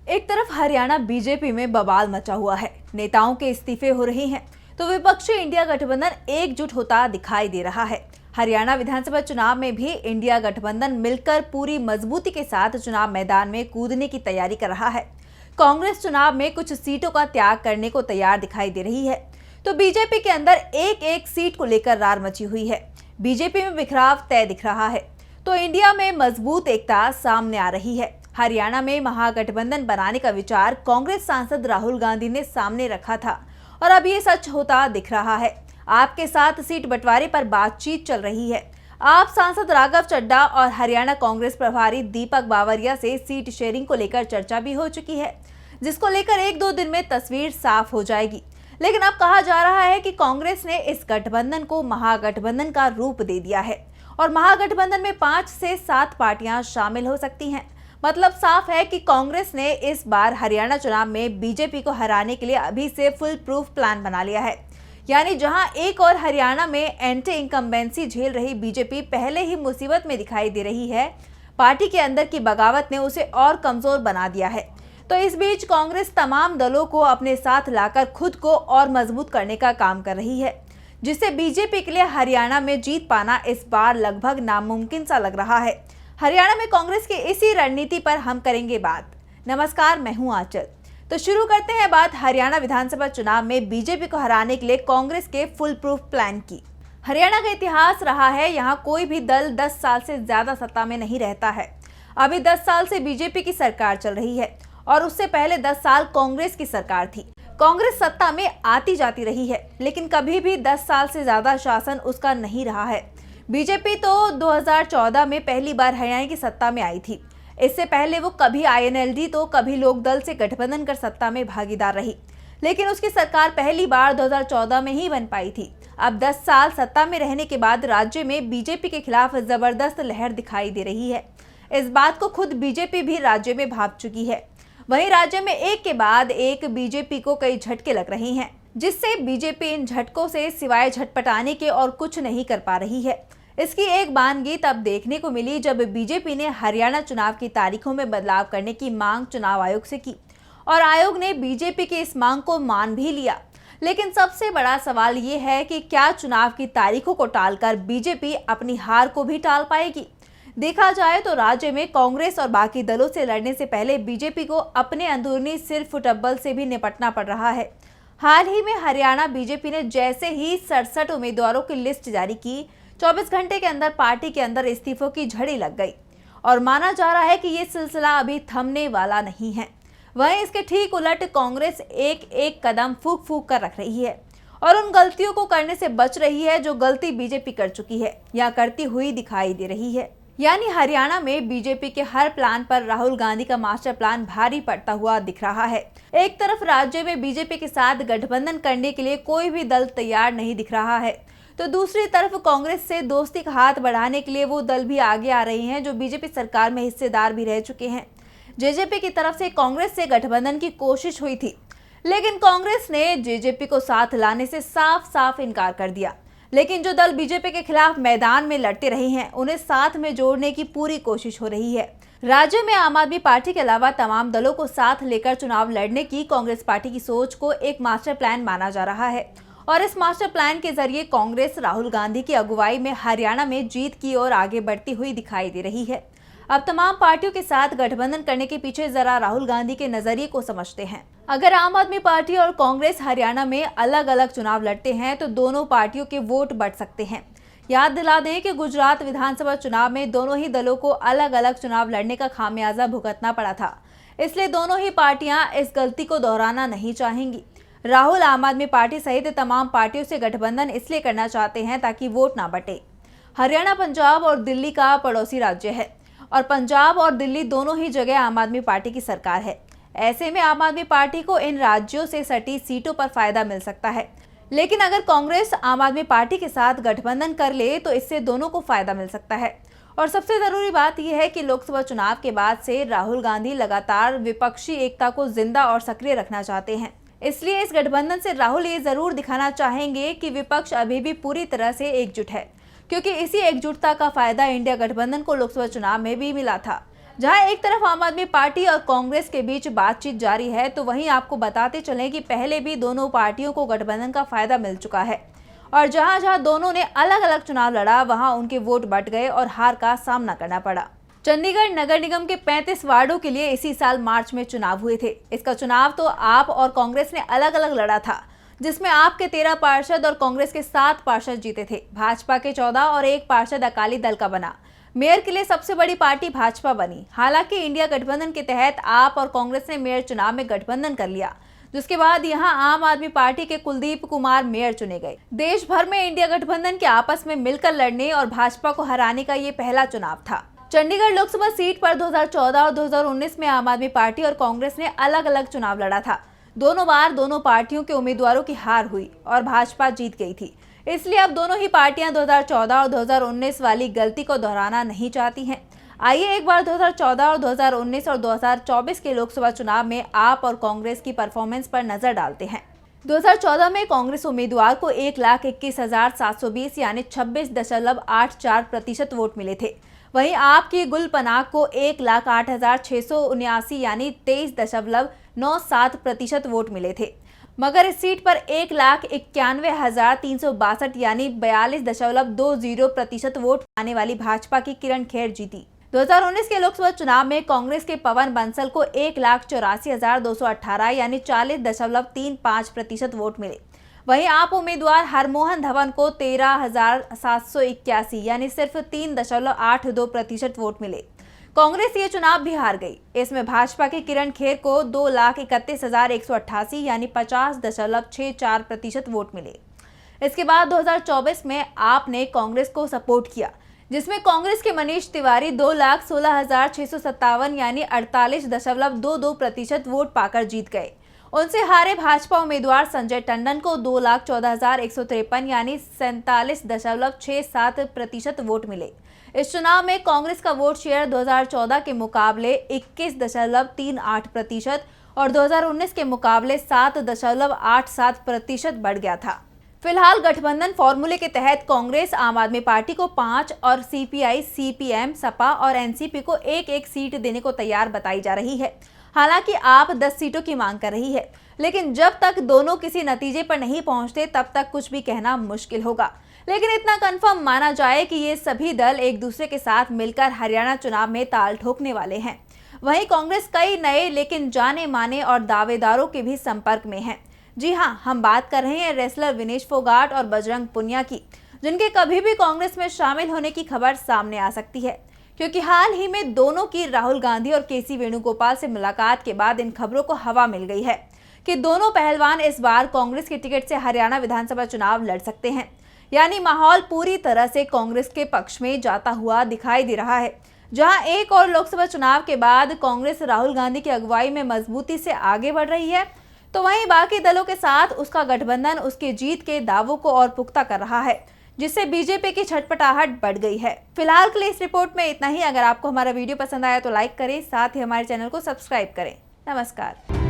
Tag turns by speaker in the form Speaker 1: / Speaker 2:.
Speaker 1: एक तरफ हरियाणा बीजेपी में बवाल मचा हुआ है, नेताओं के इस्तीफे हो रहे हैं, तो विपक्षी इंडिया गठबंधन एकजुट होता दिखाई दे रहा है। हरियाणा विधानसभा चुनाव में भी इंडिया गठबंधन मिलकर पूरी मजबूती के साथ चुनाव मैदान में कूदने की तैयारी कर रहा है। कांग्रेस चुनाव में कुछ सीटों का त्याग करने को तैयार दिखाई दे रही है, तो बीजेपी के अंदर एक एक सीट को लेकर रार मची हुई है। बीजेपी में बिखराव तय दिख रहा है, तो इंडिया में मजबूत एकता सामने आ रही है। हरियाणा में महागठबंधन बनाने का विचार कांग्रेस सांसद राहुल गांधी ने सामने रखा था और अब ये सच होता दिख रहा है। आपके साथ सीट बंटवारे पर बातचीत चल रही है। आप सांसद राघव चड्ढा और हरियाणा कांग्रेस प्रभारी दीपक बावरिया से सीट शेयरिंग को लेकर चर्चा भी हो चुकी है, जिसको लेकर 1-2 दिन में तस्वीर साफ हो जाएगी। लेकिन अब कहा जा रहा है कि कांग्रेस ने इस गठबंधन को महागठबंधन का रूप दे दिया है और महागठबंधन में 5 से 7 पार्टियां शामिल हो सकती हैं। मतलब साफ है कि कांग्रेस ने इस बार हरियाणा चुनाव में बीजेपी को हराने के लिए अभी से फुल प्रूफ प्लान बना लिया है। यानी जहां एक और हरियाणा में एंटी इनकम्बेंसी झेल रही बीजेपी पहले ही मुसीबत में दिखाई दे रही है, पार्टी के अंदर की बगावत ने उसे और कमजोर बना दिया है। तो इस बीच कांग्रेस तमाम दलों को अपने साथ लाकर खुद को और मजबूत करने का काम कर रही है, जिससे बीजेपी के लिए हरियाणा में जीत पाना इस बार लगभग नामुमकिन सा लग रहा है। हरियाणा में कांग्रेस की इसी रणनीति पर हम करेंगे बात। नमस्कार, मैं हूं आंचल। तो शुरू करते हैं बात हरियाणा विधानसभा चुनाव में बीजेपी को हराने के लिए कांग्रेस के फुल प्रूफ प्लान की। हरियाणा का इतिहास रहा है, यहाँ कोई भी दल 10 साल से ज्यादा सत्ता में नहीं रहता है। अभी 10 साल से बीजेपी की सरकार चल रही है और उससे पहले 10 साल कांग्रेस की सरकार थी। कांग्रेस सत्ता में आती जाती रही है, लेकिन कभी भी 10 साल से ज्यादा शासन उसका नहीं रहा है। बीजेपी तो 2014 में पहली बार हरियाणा की सत्ता में आई थी। इससे पहले वो कभी आईएनएलडी तो कभी लोक दल से गठबंधन कर सत्ता में भागीदार रही, लेकिन उसकी सरकार पहली बार 2014 में ही बन पाई थी। अब 10 साल सत्ता में रहने के बाद राज्य में बीजेपी के खिलाफ जबरदस्त लहर दिखाई दे रही है। इस बात को खुद बीजेपी भी राज्य में भांप चुकी है। वहीं राज्य में एक के बाद एक बीजेपी को कई झटके लग रहे हैं, जिससे बीजेपी इन झटकों से सिवाय झटपटाने के और कुछ नहीं कर पा रही है। इसकी एक बानगी तब देखने को मिली जब बीजेपी ने हरियाणा चुनाव की तारीखों में बदलाव करने की मांग चुनाव आयोग से की और आयोग ने बीजेपी की इस मांग को मान भी लिया। लेकिन सबसे बड़ा सवाल ये है कि क्या चुनाव की तारीखों को टालकर बीजेपी अपनी हार को भी टाल पाएगी? देखा जाए तो राज्य में कांग्रेस और बाकी दलों से लड़ने से पहले बीजेपी को अपने अंदरूनी सिर फुटबल से भी निपटना पड़ रहा है। हाल ही में हरियाणा बीजेपी ने जैसे ही 67 उम्मीदवारों की लिस्ट जारी की, 24 घंटे के अंदर पार्टी के अंदर इस्तीफों की झड़ी लग गई और माना जा रहा है कि ये सिलसिला अभी थमने वाला नहीं है। वहीं इसके ठीक उलट कांग्रेस एक एक कदम फूंक फूंक कर रख रही है और उन गलतियों को करने से बच रही है जो गलती बीजेपी कर चुकी है या करती हुई दिखाई दे रही है। यानी हरियाणा में बीजेपी के हर प्लान पर राहुल गांधी का मास्टर प्लान भारी पड़ता हुआ दिख रहा है। एक तरफ राज्य में बीजेपी के साथ गठबंधन करने के लिए कोई भी दल तैयार नहीं दिख रहा है, तो दूसरी तरफ कांग्रेस से दोस्ती का हाथ बढ़ाने के लिए वो दल भी आगे आ रहे हैं जो बीजेपी सरकार में हिस्सेदार भी रह चुके हैं। जेजेपी की तरफ से कांग्रेस से गठबंधन की कोशिश हुई थी, लेकिन कांग्रेस ने जेजेपी को साथ लाने से साफ साफ इनकार कर दिया। लेकिन जो दल बीजेपी के खिलाफ मैदान में लड़ते रहे हैं, उन्हें साथ में जोड़ने की पूरी कोशिश हो रही है। राज्य में आम आदमी पार्टी के अलावा तमाम दलों को साथ लेकर चुनाव लड़ने की कांग्रेस पार्टी की सोच को एक मास्टर प्लान माना जा रहा है और इस मास्टर प्लान के जरिए कांग्रेस राहुल गांधी की अगुवाई में हरियाणा में जीत की ओर आगे बढ़ती हुई दिखाई दे रही है। अब तमाम पार्टियों के साथ गठबंधन करने के पीछे जरा राहुल गांधी के नजरिए को समझते हैं। अगर आम आदमी पार्टी और कांग्रेस हरियाणा में अलग अलग चुनाव लड़ते हैं तो दोनों पार्टियों के वोट बढ़ सकते हैं। याद दिला दें कि गुजरात विधानसभा चुनाव में दोनों ही दलों को अलग अलग चुनाव लड़ने का खामियाजा भुगतना पड़ा था, इसलिए दोनों ही पार्टियां इस गलती को दोहराना नहीं चाहेंगी। राहुल आम आदमी पार्टी सहित तमाम पार्टियों से गठबंधन इसलिए करना चाहते हैं ताकि वोट ना बटे। हरियाणा पंजाब और दिल्ली का पड़ोसी राज्य है और पंजाब और दिल्ली दोनों ही जगह आम आदमी पार्टी की सरकार है। ऐसे में आम आदमी पार्टी को इन राज्यों से सटी सीटों पर फायदा मिल सकता है, लेकिन अगर कांग्रेस आम आदमी पार्टी के साथ गठबंधन कर ले तो इससे दोनों को फायदा मिल सकता है। और सबसे जरूरी बात यह है कि लोकसभा चुनाव के बाद से राहुल गांधी लगातार विपक्षी एकता को जिंदा और सक्रिय रखना चाहते हैं। इसलिए इस गठबंधन से राहुल ये जरूर दिखाना चाहेंगे कि विपक्ष अभी भी पूरी तरह से एकजुट है, क्योंकि इसी एकजुटता का फायदा इंडिया गठबंधन को लोकसभा चुनाव में भी मिला था। जहां एक तरफ आम आदमी पार्टी और कांग्रेस के बीच बातचीत जारी है, तो वहीं आपको बताते चलें कि पहले भी दोनों पार्टियों को गठबंधन का फायदा मिल चुका है और जहां जहां दोनों ने अलग अलग चुनाव लड़ा, वहां उनके वोट बट गए और हार का सामना करना पड़ा। चंडीगढ़ नगर निगम के 35 वार्डों के लिए इसी साल मार्च में चुनाव हुए थे। इसका चुनाव तो आप और कांग्रेस ने अलग अलग लड़ा था, जिसमें आप के 13 पार्षद और कांग्रेस के 7 पार्षद जीते थे। भाजपा के 14 और 1 पार्षद अकाली दल का बना। मेयर के लिए सबसे बड़ी पार्टी भाजपा बनी। हालांकि इंडिया गठबंधन के तहत आप और कांग्रेस ने मेयर चुनाव में गठबंधन कर लिया, जिसके बाद यहां आम आदमी पार्टी के कुलदीप कुमार मेयर चुने गए। देश भर में इंडिया गठबंधन के आपस में मिलकर लड़ने और भाजपा को हराने का ये पहला चुनाव था। चंडीगढ़ लोकसभा सीट पर 2014 और 2019 में आम आदमी पार्टी और कांग्रेस ने अलग अलग चुनाव लड़ा था। दोनों बार दोनों पार्टियों के उम्मीदवारों की हार हुई और भाजपा जीत गई थी। इसलिए अब दोनों ही पार्टियां 2014 और 2019 वाली गलती को दोहराना नहीं चाहती हैं। आइए एक बार 2014 और 2019 और 2024 के लोकसभा चुनाव में आप और कांग्रेस की परफॉर्मेंस पर नजर डालते हैं। 2014 में कांग्रेस उम्मीदवार को 1,21,720 यानी 26.84% वोट मिले थे। वहीं आपकी गुल पनाग को 1,08,679 यानी 23.97% वोट मिले थे। मगर इस सीट पर 1,91,362 यानी 42.20% वोट पाने वाली भाजपा की किरण खेर जीती। 2019 के लोकसभा चुनाव में कांग्रेस के पवन बंसल को 1,84,218 यानी 40.35% वोट मिले। वहीं आप उम्मीदवार हरमोहन धवन को 13,781 यानी सिर्फ 3.82% वोट मिले। कांग्रेस ये चुनाव भी हार गई। इसमें भाजपा की किरण खेर को 2,31,188 यानी 50.64% वोट मिले। इसके बाद 2024 में आपने कांग्रेस को सपोर्ट किया, जिसमें कांग्रेस के मनीष तिवारी 2,16,657 यानी 48.22% वोट पाकर जीत गए। उनसे हारे भाजपा उम्मीदवार संजय टंडन को 2,14,153 यानी 47.67% वोट मिले। इस चुनाव में कांग्रेस का वोट शेयर 2014 के मुकाबले 21.38% और 2019 के मुकाबले 7.87% बढ़ गया था। फिलहाल गठबंधन फॉर्मूले के तहत कांग्रेस आम आदमी पार्टी को 5 और सीपीआई, सीपीएम, सपा और एनसीपी को एक सीट देने को तैयार बताई जा रही है। हालांकि आप 10 सीटों की मांग कर रही है, लेकिन जब तक दोनों किसी नतीजे पर नहीं पहुंचते तब तक कुछ भी कहना मुश्किल होगा। लेकिन इतना कंफर्म माना जाए कि ये सभी दल एक दूसरे के साथ मिलकर हरियाणा चुनाव में ताल ठोकने वाले हैं। वहीं कांग्रेस कई नए लेकिन जाने माने और दावेदारों के भी संपर्क में है। जी हां, हम बात कर रहे हैं रेसलर विनेश फोगाट और बजरंग पुनिया की, जिनके कभी भी कांग्रेस में शामिल होने की खबर सामने आ सकती है, क्योंकि हाल ही में दोनों की राहुल गांधी और केसी वेणुगोपाल से मुलाकात के बाद इन खबरों को हवा मिल गई है कि दोनों पहलवान इस बार कांग्रेस की टिकट से हरियाणा विधानसभा चुनाव लड़ सकते हैं। यानी माहौल पूरी तरह से कांग्रेस के पक्ष में जाता हुआ दिखाई दे रहा है। जहां एक और लोकसभा चुनाव के बाद कांग्रेस राहुल गांधी की अगुवाई में मजबूती से आगे बढ़ रही है, तो वहीं बाकी दलों के साथ उसका गठबंधन उसके जीत के दावों को और पुख्ता कर रहा है, जिससे बीजेपी की छटपटाहट बढ़ गई है। फिलहाल के लिए इस रिपोर्ट में इतना ही। अगर आपको हमारा वीडियो पसंद आया तो लाइक करें, साथ ही हमारे चैनल को सब्सक्राइब करें। नमस्कार।